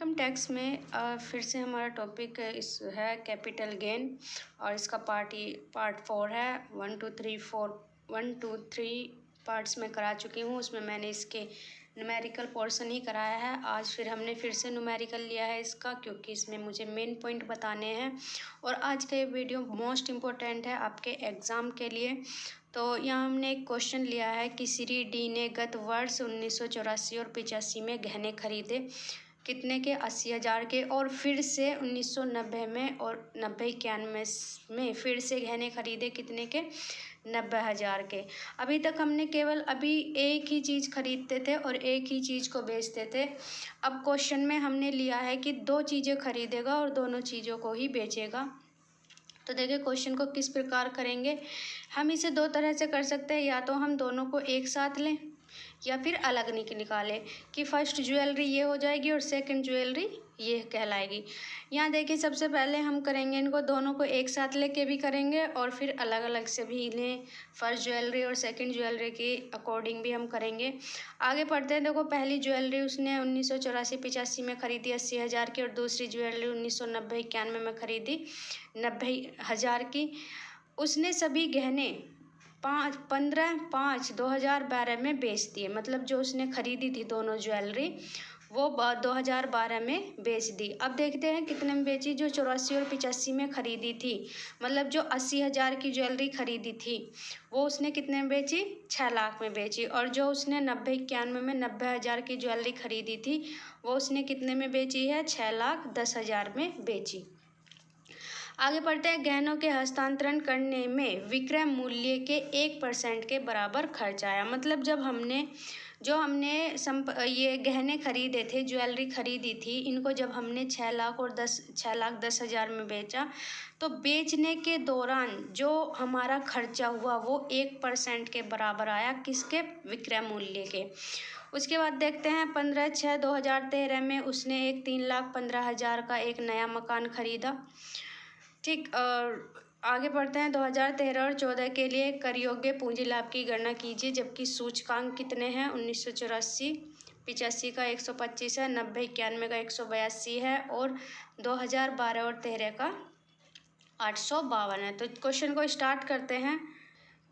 Income tax में फिर से हमारा टॉपिक इस है कैपिटल गेन और इसका पार्ट 4 है। 1 2 3 पार्ट्स में करा चुकी हूँ। उसमें मैंने इसके न्यूमेरिकल पोर्शन ही कराया है। आज फिर से न्यूमेरिकल लिया है इसका, क्योंकि इसमें मुझे मेन पॉइंट बताने हैं और आज का ये वीडियो मोस्ट इम्पोर्टेंट है आपके एग्ज़ाम के लिए। तो यहाँ हमने एक क्वेश्चन लिया है कि श्री डी ने गत वर्ष 1984 और 85 में गहने खरीदे कितने के 80,000 के, और फिर से 1990 में और 90-91 में फिर से गहने खरीदे कितने के 90,000 के। अभी तक हमने केवल एक ही चीज़ खरीदते थे और एक ही चीज़ को बेचते थे। अब क्वेश्चन में हमने लिया है कि दो चीज़ें खरीदेगा और दोनों चीज़ों को ही बेचेगा। तो देखिए क्वेश्चन को किस प्रकार करेंगे। हम इसे दो तरह से कर सकते हैं, या तो हम दोनों को एक साथ लें या फिर अलग निकालें कि फर्स्ट ज्वेलरी ये हो जाएगी और सेकंड ज्वेलरी ये कहलाएगी। यहाँ देखिए सबसे पहले हम करेंगे इनको दोनों को एक साथ लेके भी करेंगे और फिर अलग अलग से भी लें। फर्स्ट ज्वेलरी और सेकंड ज्वेलरी के अकॉर्डिंग भी हम करेंगे। आगे पढ़ते हैं। देखो पहली ज्वेलरी उसने 1984-85 में खरीदी 80,000 की, और दूसरी ज्वेलरी 1990-91 में खरीदी 90,000 की। उसने सभी गहने 15/5/2012 में बेच दिए। मतलब जो उसने खरीदी थी दोनों ज्वेलरी वो 2012 में बेच दी। अब देखते हैं कितने में बेची। जो 84 और 85 में खरीदी थी, मतलब जो 80,000 की ज्वेलरी खरीदी थी वो उसने कितने में बेची, 6 लाख में बेची। और जो उसने 90-91 में 90,000 की ज्वेलरी खरीदी थी वो उसने कितने में बेची है, 6,10,000 में बेची। आगे बढ़ते हैं। गहनों के हस्तांतरण करने में विक्रय मूल्य के 1% के बराबर खर्च आया। मतलब जब हमने ये गहने खरीदे थे, ज्वेलरी खरीदी थी, इनको जब हमने 6,10,000 में बेचा तो बेचने के दौरान जो हमारा खर्चा हुआ वो 1% के बराबर आया। किसके, विक्रय मूल्य के। उसके बाद देखते हैं 15/6/2013 में उसने एक 3,15,000 का एक नया मकान खरीदा। ठीक, और आगे बढ़ते हैं। 2013 और 14 के लिए कर योग्य पूंजी लाभ की गणना कीजिए, जबकि सूचकांक कितने हैं, 1984-85 का 125 है, 90-91 का 182 है और 2012 और 13 का 852 है। तो क्वेश्चन को स्टार्ट करते हैं।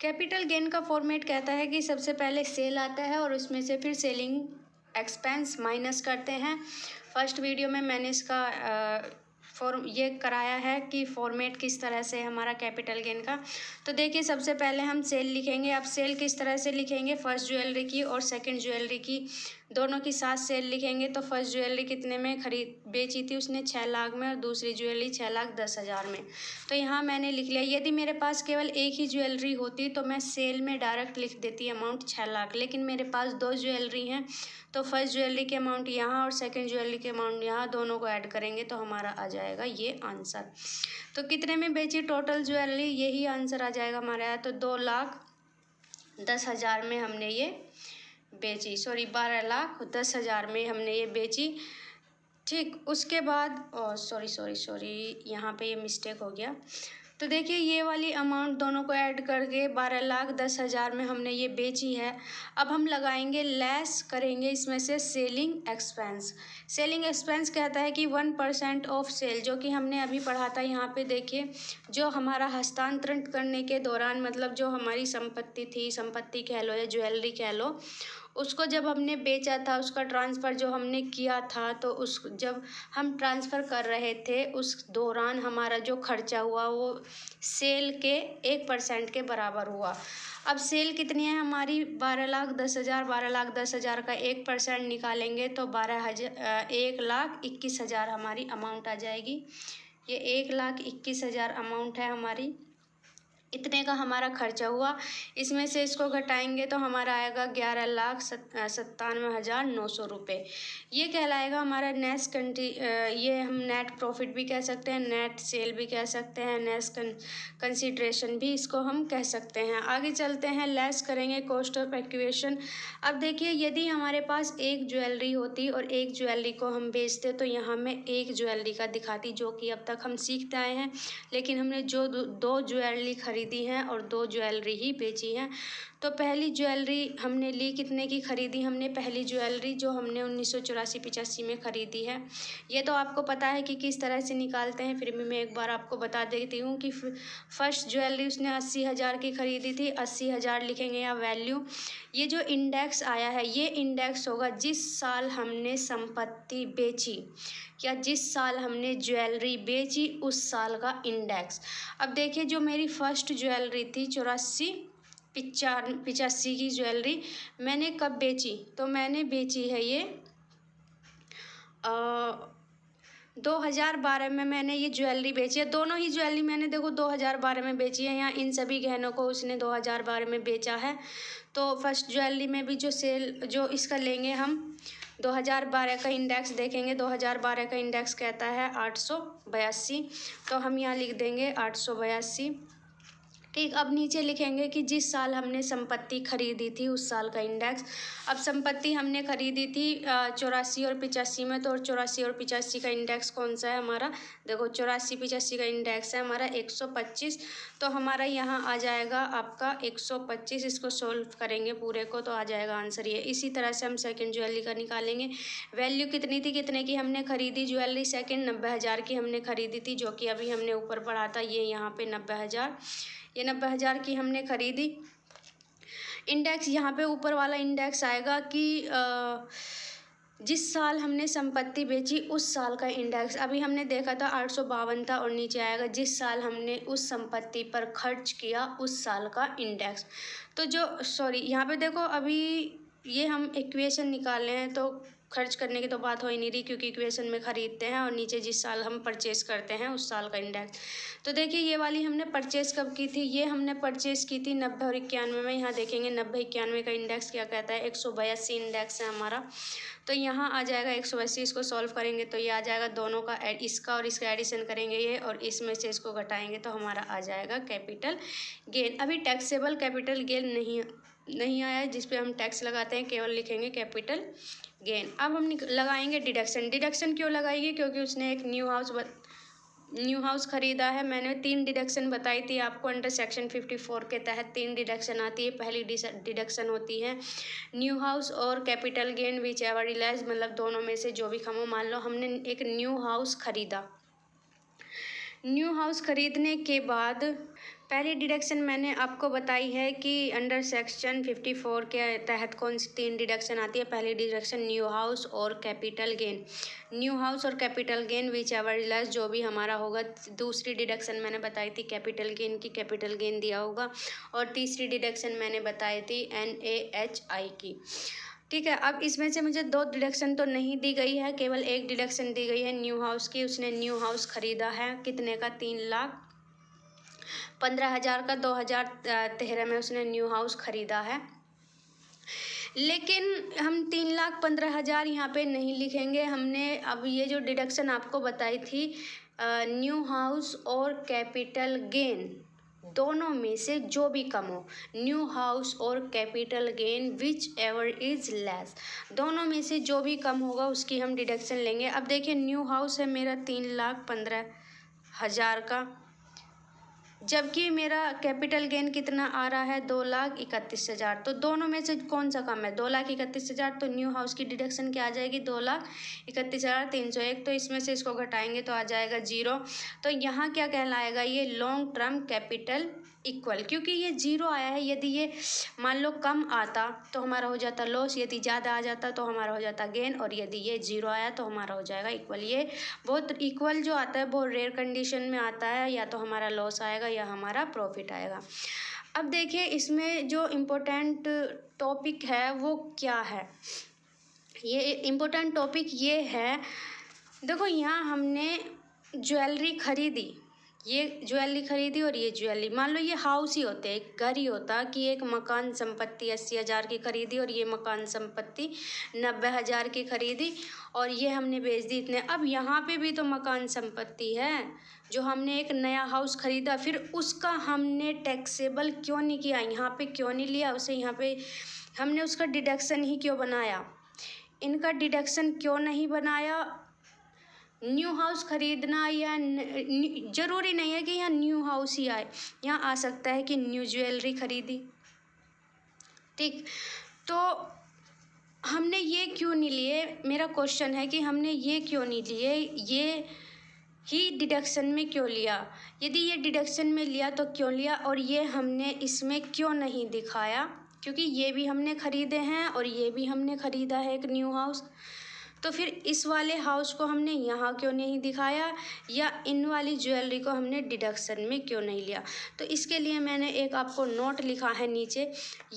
कैपिटल गेन का फॉर्मेट कहता है कि सबसे पहले सेल आता है और उसमें से फिर सेलिंग एक्सपेंस माइनस करते हैं। फर्स्ट वीडियो में मैंने इसका ये कराया है कि फॉर्मेट किस तरह से हमारा कैपिटल गेन का। तो देखिए सबसे पहले हम सेल लिखेंगे। अब सेल किस तरह से लिखेंगे, फर्स्ट ज्वेलरी की और सेकंड ज्वेलरी की दोनों की साथ सेल लिखेंगे। तो फर्स्ट ज्वेलरी कितने में बेची थी उसने, 6 लाख में, और दूसरी ज्वेलरी 6,10,000 में। तो यहाँ मैंने लिख लिया। यदि मेरे पास केवल एक ही ज्वेलरी होती तो मैं सेल में डायरेक्ट लिख देती अमाउंट 6 लाख, लेकिन मेरे पास दो ज्वेलरी हैं तो फर्स्ट ज्वेलरी के अमाउंट यहाँ और सेकंड ज्वेलरी के अमाउंट यहाँ, दोनों को ऐड करेंगे तो हमारा आ जाएगा ये आंसर। तो कितने में बेची टोटल ज्वेलरी, यही आंसर आ जाएगा हमारा। तो 2,10,000 में हमने ये बेची, 12,10,000 में हमने ये बेची। ठीक, उसके बाद सॉरी यहाँ पे ये मिस्टेक हो गया। तो देखिए ये वाली अमाउंट दोनों को ऐड करके 12,10,000 में हमने ये बेची है। अब हम लगाएंगे लेस करेंगे इसमें से सेलिंग एक्सपेंस। सेलिंग एक्सपेंस कहता है कि 1% ऑफ सेल, जो कि हमने अभी पढ़ा था। यहाँ पे देखिए जो हमारा हस्तांतरण करने के दौरान, मतलब जो हमारी संपत्ति थी, संपत्ति कह लो या ज्वेलरी कह लो, उसको जब हमने बेचा था, उसका ट्रांसफ़र जो हमने किया था, तो जब हम ट्रांसफ़र कर रहे थे उस दौरान हमारा जो खर्चा हुआ वो सेल के 1% के बराबर हुआ। अब सेल कितनी है हमारी, 12,10,000। 12,10,000 का 1% निकालेंगे तो 1,21,000 हमारी अमाउंट आ जाएगी। ये 1,21,000 अमाउंट है हमारी, इतने का हमारा खर्चा हुआ। इसमें से इसको घटाएंगे तो हमारा आएगा 11,97,900 रुपये। ये कहलाएगा हमारा ये हम नेट प्रॉफिट भी कह सकते हैं, नेट सेल भी कह सकते हैं, नेट कंसिडरेशन भी इसको हम कह सकते हैं। आगे चलते हैं, लेस करेंगे कॉस्ट ऑफ एक्विजिशन। अब देखिए यदि हमारे पास एक ज्वेलरी होती और एक ज्वेलरी को हम बेचते तो यहाँ मैं एक ज्वेलरी का दिखाती, जो कि अब तक हम सीखते आए हैं, लेकिन हमने जो दो ज्वेलरी खरीदी हैं और दो ज्वेलरी ही बेची हैं। तो पहली ज्वेलरी हमने ली, कितने की ख़रीदी हमने पहली ज्वेलरी, जो हमने 1984-85 में ख़रीदी है। ये तो आपको पता है कि किस तरह से निकालते हैं, फिर भी मैं एक बार आपको बता देती हूँ कि फर्स्ट ज्वेलरी उसने 80,000 की ख़रीदी थी। 80,000 लिखेंगे या वैल्यू। ये जो इंडेक्स आया है ये इंडेक्स होगा जिस साल हमने संपत्ति बेची या जिस साल हमने ज्वेलरी बेची उस साल का इंडेक्स। अब देखिए, जो मेरी फर्स्ट ज्वेलरी थी 85 की ज्वेलरी मैंने कब बेची, तो मैंने बेची है ये 2012 में मैंने ये ज्वेलरी बेची है। दोनों ही ज्वेलरी मैंने देखो 2012 में बेची है। यहाँ इन सभी गहनों को उसने 2012 में बेचा है। तो फर्स्ट ज्वेलरी में भी जो इसका लेंगे हम 2012 का इंडेक्स देखेंगे। 2012 का इंडेक्स कहता है 882, तो हम यहाँ लिख देंगे 882। ठीक, अब नीचे लिखेंगे कि जिस साल हमने संपत्ति खरीदी थी उस साल का इंडेक्स। अब संपत्ति हमने खरीदी थी 84 और 85 में, तो 84 और 85 का इंडेक्स कौन सा है हमारा, देखो 84-85 का इंडेक्स है हमारा 125। तो हमारा यहाँ आ जाएगा आपका 125। इसको सोल्व करेंगे पूरे को तो आ जाएगा आंसर ये। इसी तरह से हम सेकंड ज्वेलरी का निकालेंगे। वैल्यू कितनी थी, कितने की हमने खरीदी ज्वेलरी सेकंड, 90,000 की हमने खरीदी थी, जो कि अभी हमने ऊपर पढ़ा था। ये यहाँ पे 90,000, ये 90,000 की हमने खरीदी। इंडेक्स यहाँ पे ऊपर वाला इंडेक्स आएगा कि जिस साल हमने संपत्ति बेची उस साल का इंडेक्स। अभी हमने देखा था 852 था, और नीचे आएगा जिस साल हमने उस संपत्ति पर खर्च किया उस साल का इंडेक्स। तो यहाँ पे देखो, अभी ये हम इक्वेशन निकाल रहे हैं तो खर्च करने की तो बात हो ही नहीं रही, क्योंकि इक्वेशन में ख़रीदते हैं और नीचे जिस साल हम परचेस करते हैं उस साल का इंडेक्स। तो देखिए, ये वाली हमने परचेस कब की थी, ये हमने परचेस की थी 90 और 91 में। यहाँ देखेंगे 90-91 का इंडेक्स क्या कहता है, 182 इंडेक्स है हमारा। तो यहाँ आ जाएगा 180। इसको सॉल्व करेंगे तो ये आ जाएगा, दोनों का इसका और इसका एडिशन करेंगे ये, और इसमें से इसको घटाएंगे तो हमारा आ जाएगा कैपिटल गेन। अभी टैक्सेबल कैपिटल गेन नहीं आया है जिस पे हम टैक्स लगाते हैं, केवल लिखेंगे कैपिटल गेन। अब हम लगाएंगे डिडक्शन। डिडक्शन क्यों लगाएंगे, क्योंकि उसने एक न्यू हाउस खरीदा है। मैंने 3 डिडक्शन बताई थी आपको अंडर सेक्शन 54 के तहत 3 डिडक्शन आती है। पहली डिडक्शन होती है न्यू हाउस और capital gain whichever realise, मतलब दोनों में से जो भी कम हो। मान लो हमने एक न्यू हाउस खरीदा, न्यू हाउस खरीदने के बाद पहली डिडक्शन मैंने आपको बताई है कि अंडर सेक्शन 54 के तहत कौन सी 3 डिडक्शन आती है। पहली डिडक्शन न्यू हाउस और कैपिटल गेन, न्यू हाउस और capital gain whichever realise जो भी हमारा होगा। दूसरी डिडक्शन मैंने बताई थी कैपिटल गेन की, कैपिटल गेन दिया होगा। और तीसरी डिडक्शन मैंने बताई थी NaHI की। ठीक है, अब इसमें से मुझे 2 डिडक्शन तो नहीं दी गई है, केवल एक डिडक्शन दी गई है न्यू हाउस की। उसने न्यू हाउस खरीदा है कितने का, 3,15,000 का। 2013 में उसने न्यू हाउस खरीदा है। लेकिन हम 3,15,000 यहाँ पे नहीं लिखेंगे। हमने अब ये जो डिडक्शन आपको बताई थी न्यू हाउस और कैपिटल गेन, दोनों में से जो भी कम हो, न्यू हाउस और capital gain which ever is less, दोनों में से जो भी कम होगा उसकी हम डिडक्शन लेंगे। अब देखिए, न्यू हाउस है मेरा 3,15,000 का, जबकि मेरा कैपिटल गेन कितना आ रहा है 2,31,000। तो दोनों में से कौन सा कम है, 2,31,000। तो न्यू हाउस की डिडक्शन क्या आ जाएगी, 2,31,301। तो इसमें से इसको घटाएंगे तो आ जाएगा 0। तो यहाँ क्या कहलाएगा, ये लॉन्ग टर्म कैपिटल इक्वल, क्योंकि ये 0 आया है। यदि ये मान लो कम आता तो हमारा हो जाता लॉस, यदि ज़्यादा आ जाता तो हमारा हो जाता गेन, और यदि ये 0 आया तो हमारा हो जाएगा इक्वल। ये बहुत इक्वल जो आता है बहुत रेयर कंडीशन में आता है, या तो हमारा लॉस आएगा या हमारा प्रॉफिट आएगा। अब देखिए, इसमें जो इम्पोर्टेंट टॉपिक है वो क्या है, ये इम्पोर्टेंट टॉपिक ये है, देखो यहाँ हमने ज्वेलरी खरीदी, ये ज्वेलरी खरीदी और ये ज्वेलरी, मान लो ये हाउस ही होते, एक घर ही होता कि एक मकान संपत्ति 80,000 की खरीदी और ये मकान संपत्ति 90,000 की खरीदी, और ये हमने बेच दी इतने। अब यहाँ पे भी तो मकान संपत्ति है, जो हमने एक नया हाउस खरीदा, फिर उसका हमने टैक्सेबल क्यों नहीं किया, यहाँ पे क्यों नहीं लिया उसे, यहाँ पे हमने उसका डिडक्शन ही क्यों बनाया, इनका डिडक्शन क्यों नहीं बनाया। न्यू हाउस खरीदना या ज़रूरी नहीं है कि यहाँ न्यू हाउस ही आए, यहाँ आ सकता है कि न्यू ज्वेलरी खरीदी, ठीक। तो हमने ये क्यों नहीं लिए, मेरा क्वेश्चन है कि हमने ये क्यों नहीं लिए, ये ही डिडक्शन में क्यों लिया? यदि ये डिडक्शन में लिया तो क्यों लिया, और ये हमने इसमें क्यों नहीं दिखाया? क्योंकि ये भी हमने ख़रीदे हैं और ये भी हमने ख़रीदा है एक न्यू हाउस। तो फिर इस वाले हाउस को हमने यहाँ क्यों नहीं दिखाया, या इन वाली ज्वेलरी को हमने डिडक्शन में क्यों नहीं लिया? तो इसके लिए मैंने एक आपको नोट लिखा है नीचे।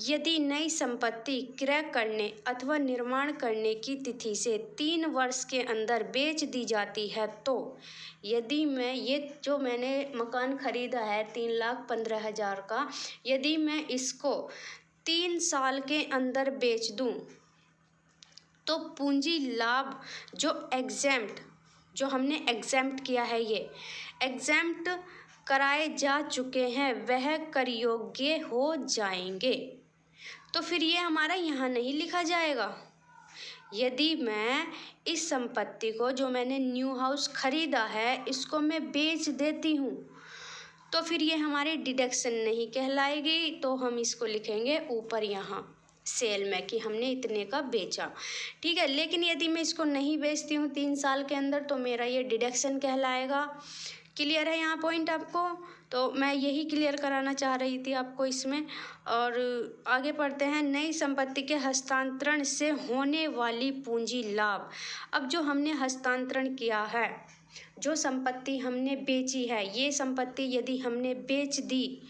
यदि नई संपत्ति क्रय करने अथवा निर्माण करने की तिथि से 3 वर्ष के अंदर बेच दी जाती है, तो यदि मैं ये जो मैंने मकान ख़रीदा है 3,15,000 का, यदि मैं इसको 3 साल के अंदर बेच दूँ तो पूंजी लाभ जो हमने एग्जैम्प्ट किया है, ये एग्जैम्प्ट कराए जा चुके हैं, वह कर योग्य हो जाएंगे। तो फिर ये हमारा यहाँ नहीं लिखा जाएगा। यदि मैं इस संपत्ति को, जो मैंने न्यू हाउस ख़रीदा है, इसको मैं बेच देती हूँ, तो फिर ये हमारी डिडक्शन नहीं कहलाएगी। तो हम इसको लिखेंगे ऊपर यहाँ सेल में कि हमने इतने का बेचा। ठीक है। लेकिन यदि मैं इसको नहीं बेचती हूँ 3 साल के अंदर, तो मेरा ये डिडक्शन कहलाएगा। क्लियर है यहाँ पॉइंट आपको? तो मैं यही क्लियर कराना चाह रही थी आपको इसमें। और आगे पढ़ते हैं। नई संपत्ति के हस्तांतरण से होने वाली पूंजी लाभ। अब जो हमने हस्तांतरण किया है, जो संपत्ति हमने बेची है, ये संपत्ति यदि हमने बेच दी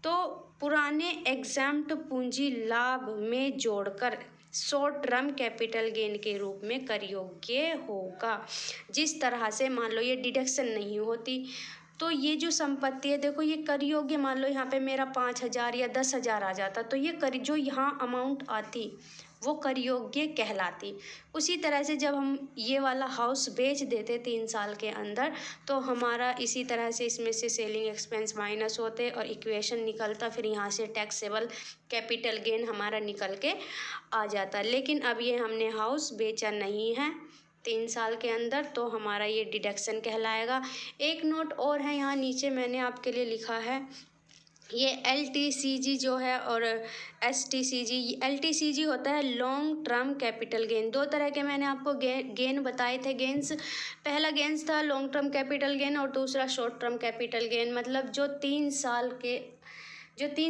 तो पुराने एग्जैम्प्ट पूंजी लाभ में जोड़कर शॉर्ट टर्म कैपिटल गेन के रूप में कर योग्य होगा। जिस तरह से मान लो ये डिडक्शन नहीं होती, तो ये जो संपत्ति है, देखो ये कर योग्य, मान लो यहाँ पे मेरा 5,000 या 10,000 आ जाता, तो ये कर जो यहाँ अमाउंट आती वो कर योग्य कहलाती। उसी तरह से जब हम ये वाला हाउस बेच देते 3 साल के अंदर, तो हमारा इसी तरह से इसमें से सेलिंग एक्सपेंस माइनस होते और इक्वेशन निकलता, फिर यहाँ से टैक्सेबल कैपिटल गेन हमारा निकल के आ जाता। लेकिन अब ये हमने हाउस बेचा नहीं है 3 साल के अंदर, तो हमारा ये डिडक्शन कहलाएगा। एक नोट और है यहाँ नीचे मैंने आपके लिए लिखा है, ये LTCG जो है और STCG। LTCG होता है लॉन्ग टर्म कैपिटल गेन। 2 तरह के मैंने आपको गेन बताए थे, गेन्स। पहला गेन्स था लॉन्ग टर्म कैपिटल गेन और दूसरा शॉर्ट टर्म कैपिटल गेन। मतलब जो 3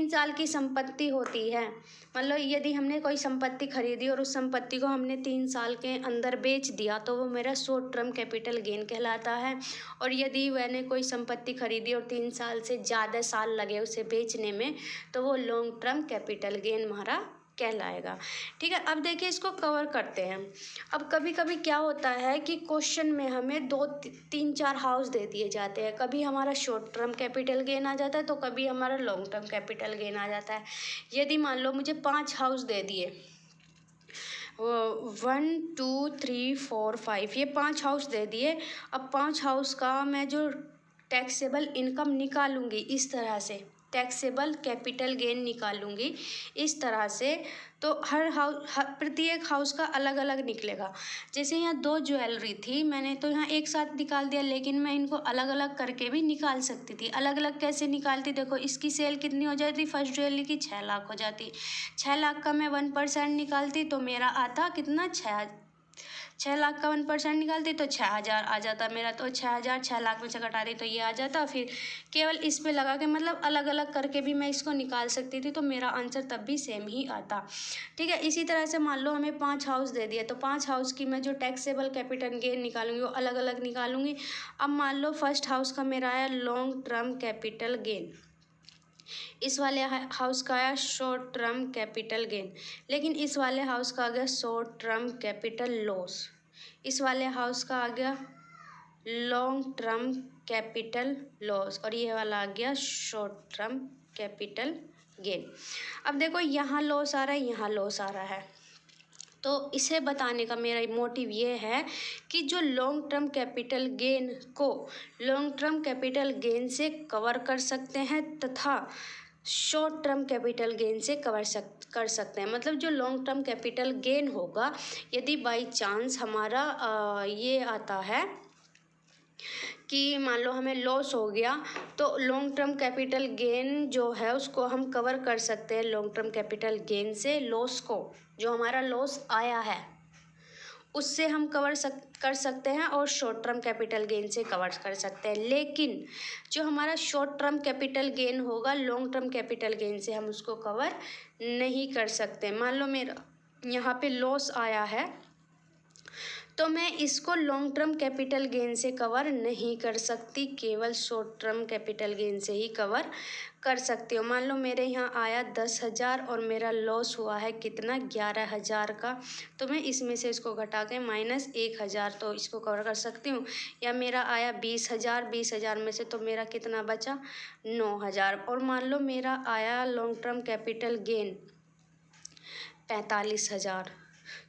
साल की संपत्ति होती है, मतलब यदि हमने कोई संपत्ति खरीदी और उस संपत्ति को हमने 3 साल के अंदर बेच दिया, तो वो मेरा शॉर्ट टर्म कैपिटल गेन कहलाता है। और यदि मैंने कोई संपत्ति खरीदी और 3 साल से ज़्यादा साल लगे उसे बेचने में, तो वो लॉन्ग टर्म कैपिटल गेन हमारा कहलाएगा। ठीक है। अब देखिए इसको कवर करते हैं। अब कभी कभी क्या होता है कि क्वेश्चन में हमें 2-3-4 हाउस दे दिए जाते हैं। कभी हमारा शॉर्ट टर्म कैपिटल गेन आ जाता है, तो कभी हमारा लॉन्ग टर्म कैपिटल गेन आ जाता है। यदि मान लो मुझे 5 हाउस दे दिए, 1 2 3 4 5, ये 5 हाउस दे दिए। अब 5 हाउस का मैं जो टैक्सेबल इनकम निकालूंगी, इस तरह से टैक्सेबल कैपिटल गेन निकालूंगी इस तरह से, तो प्रत्येक हाउस का अलग अलग निकलेगा। जैसे यहाँ 2 ज्वेलरी थी, मैंने तो यहाँ एक साथ निकाल दिया, लेकिन मैं इनको अलग अलग करके भी निकाल सकती थी। अलग अलग कैसे निकालती, देखो इसकी सेल कितनी हो जाती, फर्स्ट ज्वेलरी की 6 लाख हो जाती। 6 लाख का मैं 1% निकालती तो मेरा आता कितना, 6 लाख का 1% निकालती तो 6,000 आ जाता मेरा। तो 6,000 6 लाख में से घटाती तो ये आ जाता। फिर केवल इस पे लगा के, मतलब अलग अलग करके भी मैं इसको निकाल सकती थी, तो मेरा आंसर तब भी सेम ही आता। ठीक है। इसी तरह से मान लो हमें 5 हाउस दे दिए, तो 5 हाउस की मैं जो टैक्सेबल कैपिटल गेन निकालूंगी वो अलग अलग निकालूंगी। अब मान लो फर्स्ट हाउस का मेरा आया लॉन्ग टर्म कैपिटल गेन, इस वाले हाउस का आया शॉर्ट टर्म कैपिटल गेन, लेकिन इस वाले हाउस का आ गया शॉर्ट टर्म कैपिटल लॉस। इस वाले हाउस का आ गया लॉन्ग टर्म कैपिटल लॉस, और ये वाला आ गया शॉर्ट टर्म कैपिटल गेन। अब देखो यहाँ लॉस आ रहा है, यहाँ लॉस आ रहा है, तो इसे बताने का मेरा मोटिव ये है कि जो लॉन्ग टर्म कैपिटल गेन को लॉन्ग टर्म कैपिटल गेन से कवर कर सकते हैं, तथा शॉर्ट टर्म कैपिटल गेन से कर सकते हैं। मतलब जो लॉन्ग टर्म कैपिटल गेन होगा, यदि बाई चांस हमारा ये आता है कि मान लो हमें लॉस हो गया, तो लॉन्ग टर्म कैपिटल गेन जो है उसको हम कवर कर सकते हैं लॉन्ग टर्म कैपिटल गेन से। लॉस को, जो हमारा लॉस आया है उससे हम कर सकते हैं, और शॉर्ट टर्म कैपिटल गेन से कवर कर सकते हैं। लेकिन जो हमारा शॉर्ट टर्म कैपिटल गेन होगा, लॉन्ग टर्म कैपिटल गेन से हम उसको कवर नहीं कर सकते। मान लो मेरा यहाँ पे लॉस आया है, तो मैं इसको लॉन्ग टर्म कैपिटल गेन से कवर नहीं कर सकती, केवल शॉर्ट टर्म कैपिटल गेन से ही कवर कर सकती हूँ। मान लो मेरे यहाँ आया 10,000 और मेरा लॉस हुआ है कितना, 11,000 का, तो मैं इसमें से इसको घटा के -1,000 तो इसको कवर कर सकती हूँ। या मेरा आया 20,000, 20,000 में से तो मेरा कितना बचा, 9,000। और मान लो मेरा आया लॉन्ग टर्म कैपिटल गेन 45,000,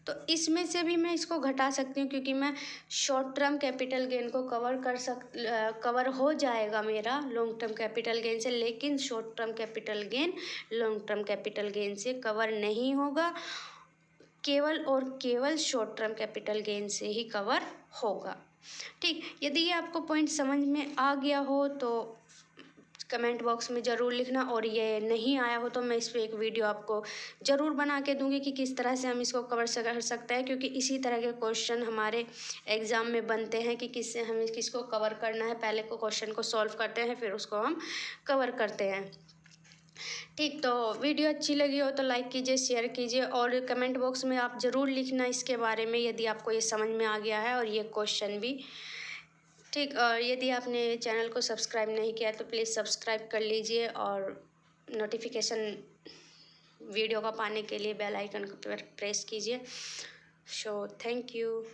तो इसमें से भी मैं इसको घटा सकती हूँ, क्योंकि मैं शॉर्ट टर्म कैपिटल गेन को कवर हो जाएगा मेरा लॉन्ग टर्म कैपिटल गेन से, लेकिन short term capital gain long term capital gain से कवर नहीं होगा, केवल और केवल शॉर्ट टर्म कैपिटल गेन से ही कवर होगा। ठीक, यदि ये आपको पॉइंट समझ में आ गया हो तो कमेंट बॉक्स में ज़रूर लिखना, और ये नहीं आया हो तो मैं इस पर एक वीडियो आपको ज़रूर बना के दूंगी कि किस तरह से हम इसको कवर कर सकते हैं, क्योंकि इसी तरह के क्वेश्चन हमारे एग्ज़ाम में बनते हैं कि किससे हमें किसको कवर करना है। पहले को क्वेश्चन को सॉल्व करते हैं, फिर उसको हम कवर करते हैं। ठीक, तो वीडियो अच्छी लगी हो तो लाइक कीजिए, शेयर कीजिए, और कमेंट बॉक्स में आप ज़रूर लिखना इसके बारे में यदि आपको ये समझ में आ गया है और ये क्वेश्चन भी। ठीक, और यदि आपने चैनल को सब्सक्राइब नहीं किया तो प्लीज़ सब्सक्राइब कर लीजिए, और नोटिफिकेशन वीडियो का पाने के लिए बेल आइकन को प्रेस कीजिए। So thank you.